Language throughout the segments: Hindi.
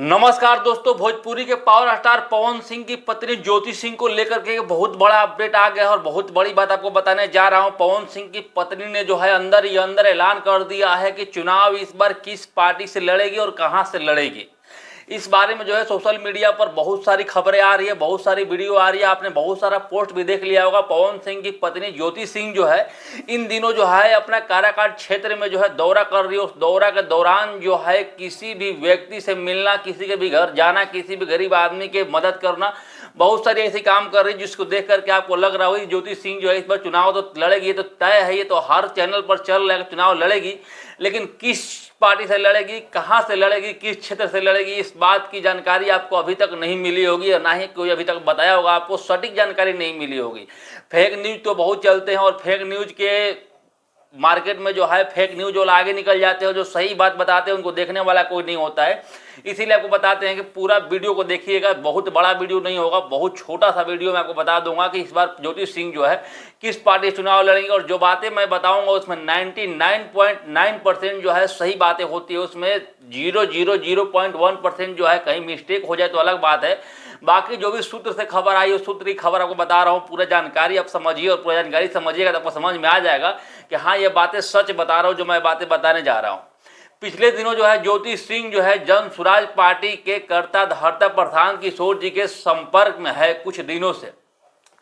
नमस्कार दोस्तों, भोजपुरी के पावर स्टार पवन सिंह की पत्नी ज्योति सिंह को लेकर के बहुत बड़ा अपडेट आ गया है और बहुत बड़ी बात आपको बताने जा रहा हूं। पवन सिंह की पत्नी ने जो है अंदर ही अंदर ऐलान कर दिया है कि चुनाव इस बार किस पार्टी से लड़ेगी और कहां से लड़ेगी। इस बारे में जो है सोशल मीडिया पर बहुत सारी खबरें आ रही है, बहुत सारी वीडियो आ रही है, आपने बहुत सारा पोस्ट भी देख लिया होगा। पवन सिंह की पत्नी ज्योति सिंह जो है इन दिनों जो है अपना काराकाट क्षेत्र में जो है दौरा कर रही है। उस दौरा के दौरान जो है किसी भी व्यक्ति से मिलना, किसी के भी घर जाना, किसी भी गरीब आदमी के मदद करना, बहुत सारी ऐसी काम कर रही है जिसको देख करके आपको लग रहा होगी ज्योति सिंह जो है इस बार चुनाव तो लड़ेगी, तो तय है, ये तो हर चैनल पर चल रहा है चुनाव लड़ेगी। लेकिन किस पार्टी से लड़ेगी, कहां से लड़ेगी, किस क्षेत्र से लड़ेगी, इस बात की जानकारी आपको अभी तक नहीं मिली होगी और ना ही कोई अभी तक बताया होगा। आपको सटीक जानकारी नहीं मिली होगी। फेक न्यूज तो बहुत चलते हैं और फेक न्यूज के मार्केट में जो है फेक न्यूज वाला आगे निकल जाते हैं, जो सही बात बताते हैं उनको देखने वाला कोई नहीं होता है। इसीलिए आपको बताते हैं कि पूरा वीडियो को देखिएगा। बहुत बड़ा वीडियो नहीं होगा, बहुत छोटा सा वीडियो में आपको बता दूंगा कि इस बार ज्योति सिंह जो है किस पार्टी चुनाव लड़ेंगे। और जो बातें मैं बताऊंगा उसमें 99.9% जो है सही बातें होती है, उसमें 0.1% जो है कहीं मिस्टेक हो जाए तो अलग बात है। बाकी जो भी सूत्र से खबर आई उस सूत्र की खबर आपको बता रहा हूँ। पूरा जानकारी आप समझिए और पूरा जानकारी समझिएगा तो आपको समझ में आ जाएगा कि हाँ, ये बातें सच बता रहा हूँ जो मैं बातें बताने जा रहा हूँ। पिछले दिनों जो है ज्योति सिंह जो है जन स्वराज पार्टी के कर्ता धर्ता प्रशांत किशोर जी के संपर्क में है कुछ दिनों से।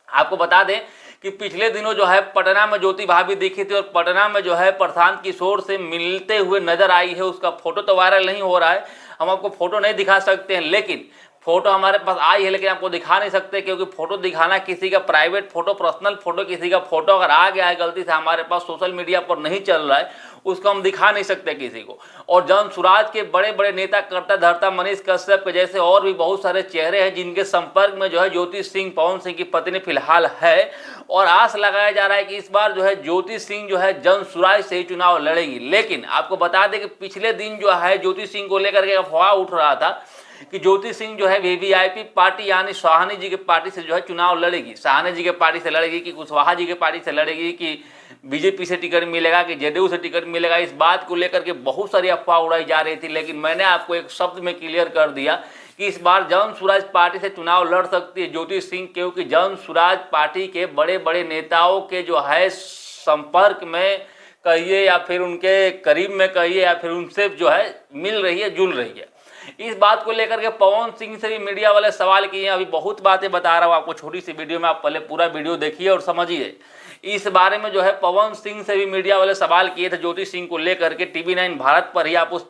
आपको बता दें कि पिछले दिनों जो है पटना में ज्योति भाभी दिखी थी और पटना में जो है प्रशांत किशोर से मिलते हुए नजर आई है। उसका फोटो तो वायरल नहीं हो रहा है, हम आपको फोटो नहीं दिखा सकते हैं, लेकिन फोटो हमारे पास आई है लेकिन आपको दिखा नहीं सकते क्योंकि फोटो दिखाना किसी का प्राइवेट फोटो, पर्सनल फोटो, किसी का फोटो अगर आ गया है गलती से हमारे पास सोशल मीडिया पर नहीं चल रहा है, उसको हम दिखा नहीं सकते किसी को। और जन स्वराज के बड़े बड़े नेता कर्ता धर्ता मनीष कश्यप के जैसे और भी बहुत सारे चेहरे हैं जिनके संपर्क में जो है ज्योति सिंह पवन सिंह की पत्नी फिलहाल है। और आस लगाया जा रहा है कि इस बार जो है ज्योति सिंह जो है जन स्वराज से ही चुनाव लड़ेगी। लेकिन आपको बता दें कि पिछले दिन जो है ज्योति सिंह को लेकर के अफवाह उठ रहा था कि ज्योति सिंह जो है वीवीआईपी पार्टी यानी साहनी जी के पार्टी से जो है चुनाव लड़ेगी। साहनी जी के पार्टी से लड़ेगी कि कुशवाहा जी के पार्टी से लड़ेगी कि बीजेपी से टिकट मिलेगा कि जेडीयू से टिकट मिलेगा, इस बात को लेकर के बहुत सारी अफवाह उड़ाई जा रही थी। लेकिन मैंने आपको एक शब्द में क्लियर कर दिया कि इस बार जन स्वराज पार्टी से चुनाव लड़ सकती है ज्योति सिंह, क्योंकि जन स्वराज पार्टी के बड़े बड़े नेताओं के जो है संपर्क में कहिए या फिर उनके करीब में कहिए या फिर उनसे जो है मिल रही है, जुल रही है। इस बात को लेकर के पवन सिंह से भी मीडिया वाले सवाल किए हैं। अभी बहुत बातें बता रहा हूँ आपको छोटी सी वीडियो में, आप पहले पूरा वीडियो देखिए और समझिए। इस बारे में जो है पवन सिंह से भी मीडिया वाले सवाल किए थे ज्योति सिंह को लेकर के। TV9 भारत पर ही आप उस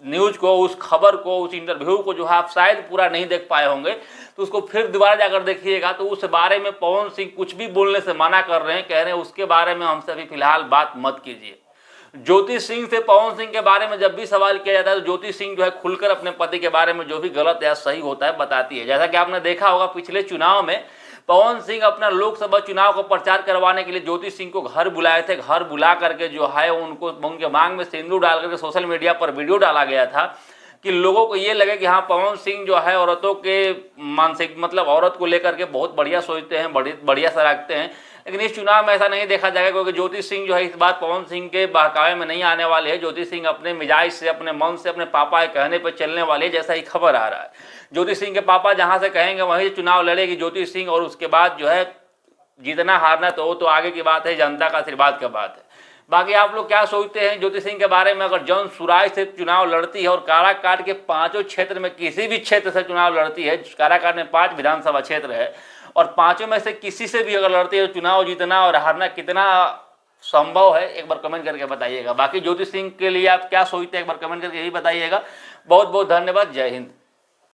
न्यूज को, उस खबर को, उस इंटरव्यू को जो है आप शायद पूरा नहीं देख पाए होंगे, तो उसको फिर दोबारा जाकर देखिएगा। तो उस बारे में पवन सिंह कुछ भी बोलने से मना कर रहे हैं, कह रहे हैं उसके बारे में हमसे अभी फिलहाल बात मत कीजिए। ज्योति सिंह से पवन सिंह के बारे में जब भी सवाल किया जाता है तो ज्योति सिंह जो है खुलकर अपने पति के बारे में जो भी गलत या सही होता है बताती है। जैसा कि आपने देखा होगा पिछले चुनाव में पवन सिंह अपना लोकसभा चुनाव का प्रचार करवाने के लिए ज्योति सिंह को घर बुलाए थे। घर बुला करके जो है उनको उनके मांग में सिंदूर डाल करके सोशल मीडिया पर वीडियो डाला गया था कि लोगों को ये लगे कि हाँ, पवन सिंह जो है औरतों के मानसिक मतलब औरत को लेकर के बहुत बढ़िया सोचते हैं, बढ़िया सा रखते हैं। लेकिन इस चुनाव में ऐसा नहीं देखा जाएगा क्योंकि ज्योति सिंह जो है इस बार पवन सिंह के बहकावे में नहीं आने वाले हैं। ज्योति सिंह अपने मिजाज से, अपने मन से, अपने पापा के कहने पर चलने वाले हैं, जैसा ही खबर आ रहा है। ज्योति सिंह के पापा जहाँ से कहेंगे वहीं चुनाव लड़ेगी ज्योति सिंह। और उसके बाद जो है जीतना हारना तो वो तो आगे की बात है, जनता का आशीर्वाद की बात है। बाकी आप लोग क्या सोचते हैं ज्योति सिंह के बारे में? अगर जन स्वराज से चुनाव लड़ती है और काराकाट के 5 क्षेत्र में किसी भी क्षेत्र से चुनाव लड़ती है, काराकाट में 5 विधानसभा क्षेत्र है और 5 में से किसी से भी अगर लड़ती है तो चुनाव जीतना और हारना कितना संभव है, एक बार कमेंट करके बताइएगा। बाकी ज्योति सिंह के लिए आप क्या सोचते हैं एक बार कमेंट करके यही बताइएगा। बहुत बहुत धन्यवाद। जय हिंद।